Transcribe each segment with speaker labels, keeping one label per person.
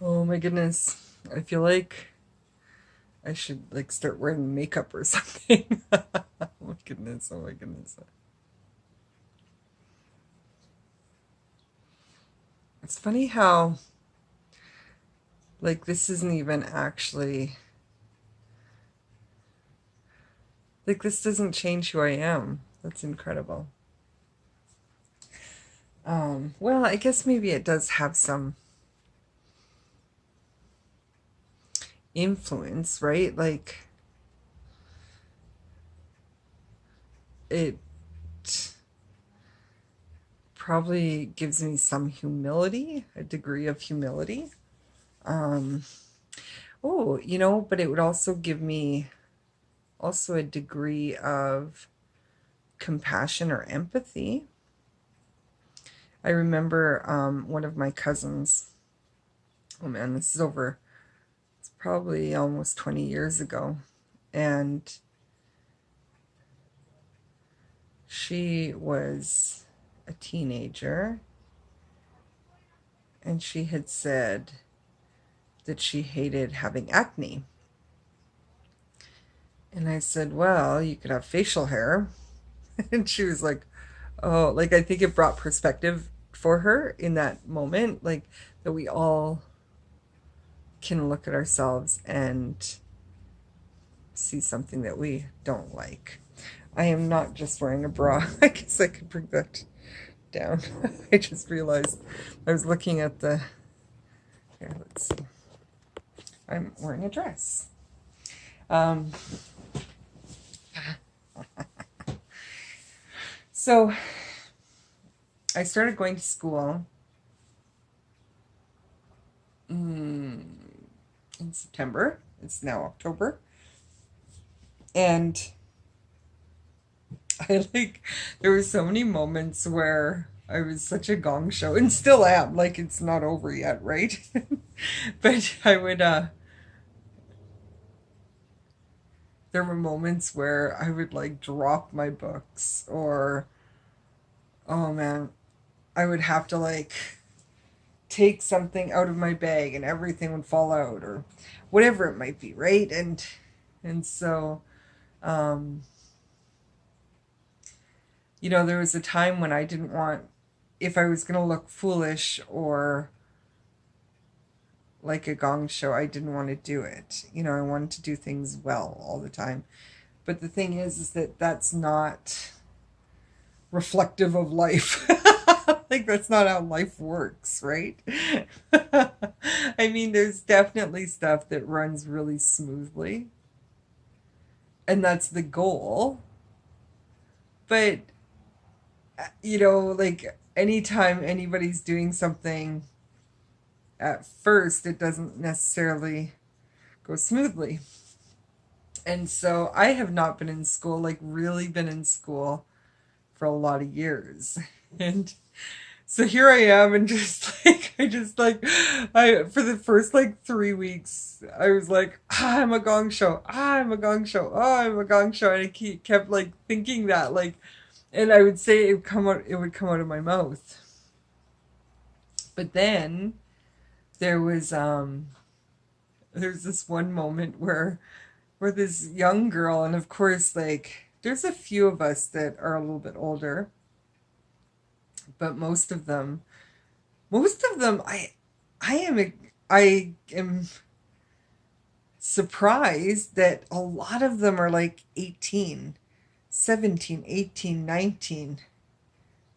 Speaker 1: Oh my goodness. I feel like I should like start wearing makeup or something. Oh my goodness. Oh my goodness. It's funny how like this isn't even actually like this doesn't change who I am. That's incredible. Well, I guess maybe it does have some influence, right? Like it probably gives me some humility, a degree of humility. Um, oh, but it would also give me also a degree of compassion or empathy. I remember one of my cousins, oh man, this is over, it's probably almost 20 years ago. And she was a teenager and she had said that she hated having acne. And I said, well, you could have facial hair. And she was like, oh, like I think it brought perspective for her in that moment, like that we all can look at ourselves and see something that we don't like. I am not just wearing a bra. I guess I could bring that down. I just realized I was looking at the. Here, let's see. I'm wearing a dress. Um, so I started going to school in September. It's now October. And I like, there were so many moments where I was such a gong show and still am. Like, it's not over yet, right? But there were moments where I would like drop my books or, oh man, I would have to like take something out of my bag and everything would fall out or whatever it might be, right? And so, um, there was a time when I didn't want, if I was going to look foolish or like a gong show, I didn't want to do it. I wanted to do things well all the time. But the thing is that that's not reflective of life. Like, that's not how life works, right? I mean, there's definitely stuff that runs really smoothly, and that's the goal. But, like, anytime anybody's doing something at first, it doesn't necessarily go smoothly. And so I have not been in school, like, really been in school for a lot of years. And so here I am, and just like, for the first like 3 weeks, I was like, I'm a gong show, I'm a gong show, I'm a gong show. And I kept like thinking that, like, and I would say it would come out of my mouth. But then there was, there's this one moment where this young girl, and of course, like, there's a few of us that are a little bit older, but most of them, I am surprised that a lot of them are like 18, 17, 18, 19.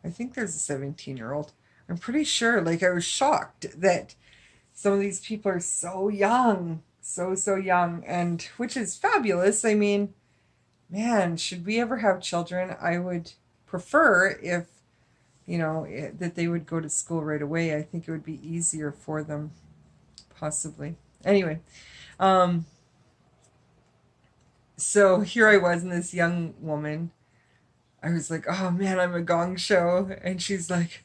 Speaker 1: I think there's a 17-year-old. I'm pretty sure. Like, I was shocked that some of these people are so young, so young, and which is fabulous. I mean, man, should we ever have children, I would prefer if that they would go to school right away. I think it would be easier for them, possibly. Anyway, um, so here I was, and this young woman, I was like, oh man, I'm a gong show. And she's like,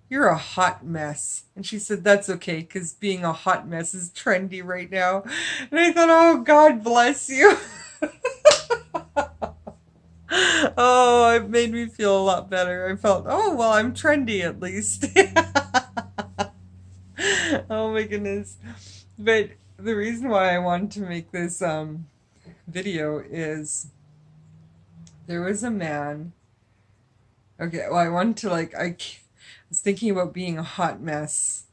Speaker 1: you're a hot mess. And she said, that's okay, because being a hot mess is trendy right now. And I thought, oh, God bless you. Oh, it made me feel a lot better. I felt, oh, well, I'm trendy at least. Oh my goodness. But the reason why I wanted to make this video is there was a man. Okay, well, I wanted to was thinking about being a hot mess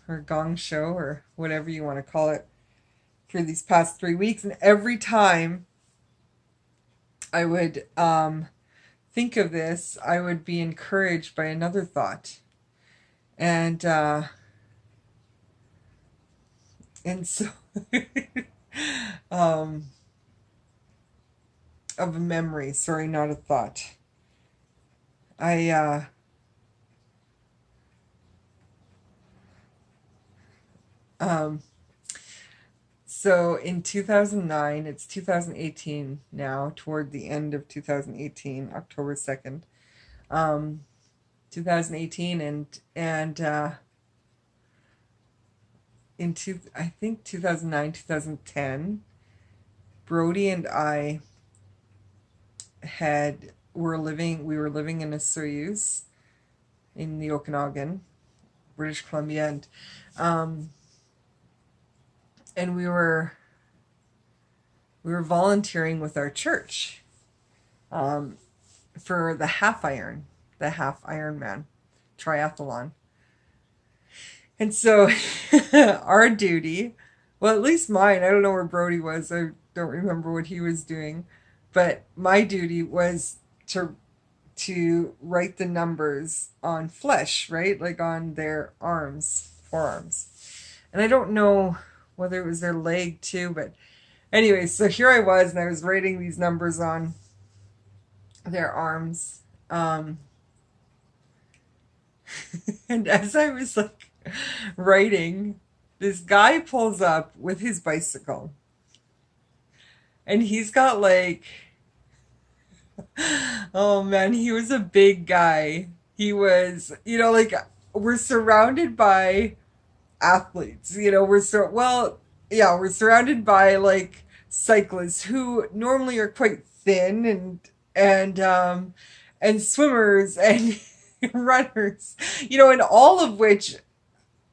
Speaker 1: or gong show or whatever you want to call it for these past 3 weeks, and every time I would think of this, I would be encouraged by another thought, and so um, of a memory. Sorry, not a thought. I um, So in 2009, it's 2018 now, toward the end of 2018, October 2nd, um, 2018, I think 2009, 2010, Brody and I we were living in a Soyuz in the Okanagan, British Columbia, um, and we were volunteering with our church um, for the half Ironman triathlon. And so our duty, well, at least mine, I don't know where Brody was. I don't remember what he was doing, but my duty was to write the numbers on flesh, right? Like on their forearms. And I don't know whether it was their leg too, but anyway, so here I was, and I was writing these numbers on their arms. And as I was like writing, this guy pulls up with his bicycle. And he's got oh man, he was a big guy. He was, we're surrounded by athletes. We're surrounded by cyclists who normally are quite thin and swimmers and runners, and all of which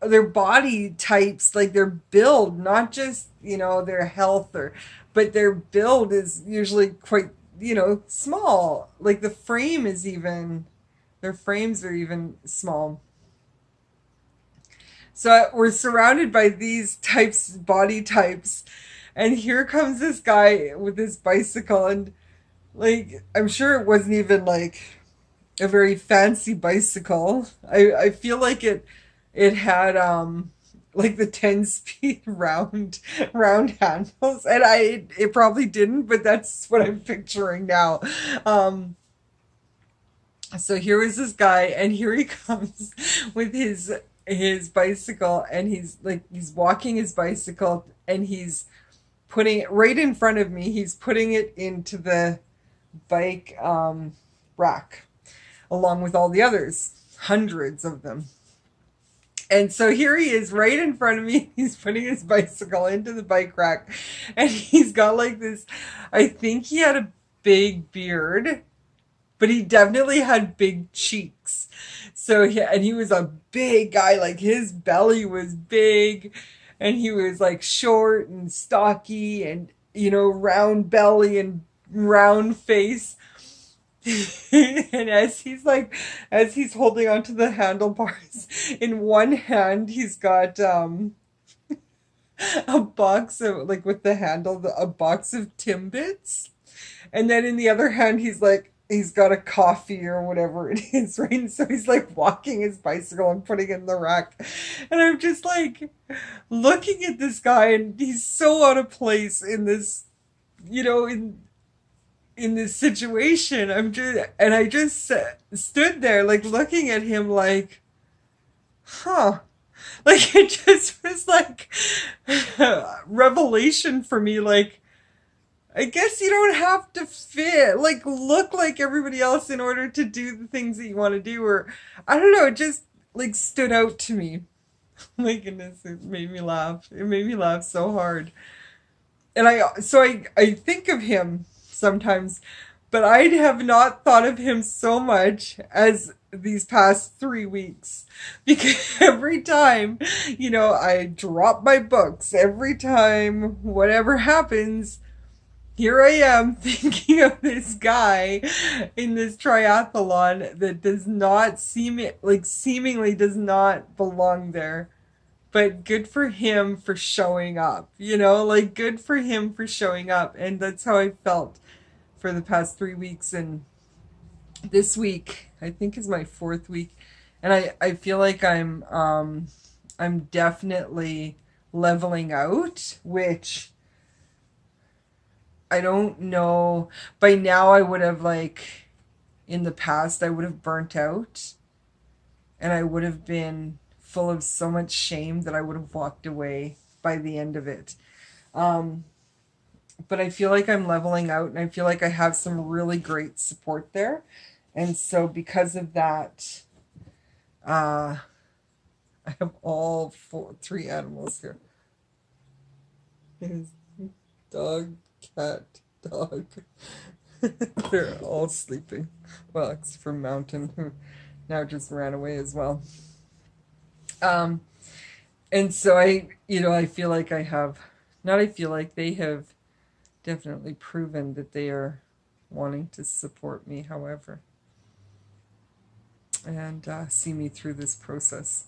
Speaker 1: their body types, like their build, not just, their health but their build is usually quite, small. Like their frames are even small. So we're surrounded by these body types, and here comes this guy with this bicycle, and I'm sure it wasn't even a very fancy bicycle. I feel like it had the 10-speed round handles, and it probably didn't, but that's what I'm picturing now. So here was this guy, and here he comes with his bicycle, and he's walking his bicycle, and he's putting it right in front of me. He's putting it into the bike rack along with all the others, hundreds of them. And so here he is right in front of me. He's putting his bicycle into the bike rack, and he's got this, I think he had a big beard, but he definitely had big cheeks. So he was a big guy, his belly was big, and he was short and stocky, and round belly and round face. And as he's holding onto the handlebars, in one hand he's got a box of with the handle, a box of Timbits, and then in the other hand he's got a coffee or whatever it is, right? And so he's walking his bicycle and putting it in the rack. And I'm just looking at this guy, and he's so out of place in this, in this situation. I just stood there looking at him huh. It just was revelation for me. I guess you don't have to look like everybody else in order to do the things that you want to do, or I don't know, it just stood out to me. My goodness, it made me laugh. It made me laugh so hard. And I think of him sometimes But I have not thought of him so much as these past 3 weeks because every time, I drop my books, every time whatever happens, here I am thinking of this guy in this triathlon that does not seemingly does not belong there. But good for him for showing up, like good for him for showing up. And that's how I felt for the past 3 weeks. And this week, I think, is my fourth week. And I feel like I'm definitely leveling out, which I don't know. By now I would have, like, in the past, I would have burnt out and I would have been full of so much shame that I would have walked away by the end of it. Um, but I feel like I'm leveling out and I feel like I have some really great support there. And so because of that, uh, I have three animals here. His dog, cat, dog. They're all sleeping. Well, except for Mountain, who now just ran away as well. Um, and so I feel like not I feel like they have definitely proven that they are wanting to support me, however, and see me through this process.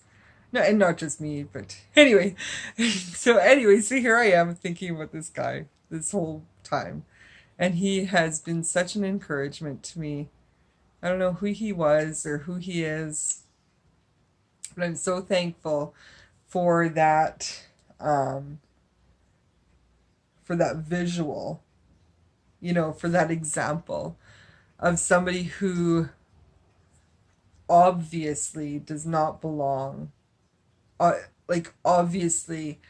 Speaker 1: No, and not just me, but anyway. So here I am thinking about this guy this whole time, and he has been such an encouragement to me. I don't know who he was or who he is, but I'm so thankful for that for that visual, for that example of somebody who obviously does not belong. Like obviously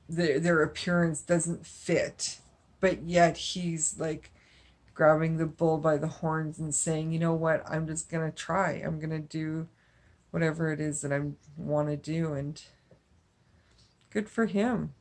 Speaker 1: their appearance doesn't fit, but yet he's like grabbing the bull by the horns and saying, you know what, I'm just gonna try. I'm gonna do whatever it is that I want to do, and good for him.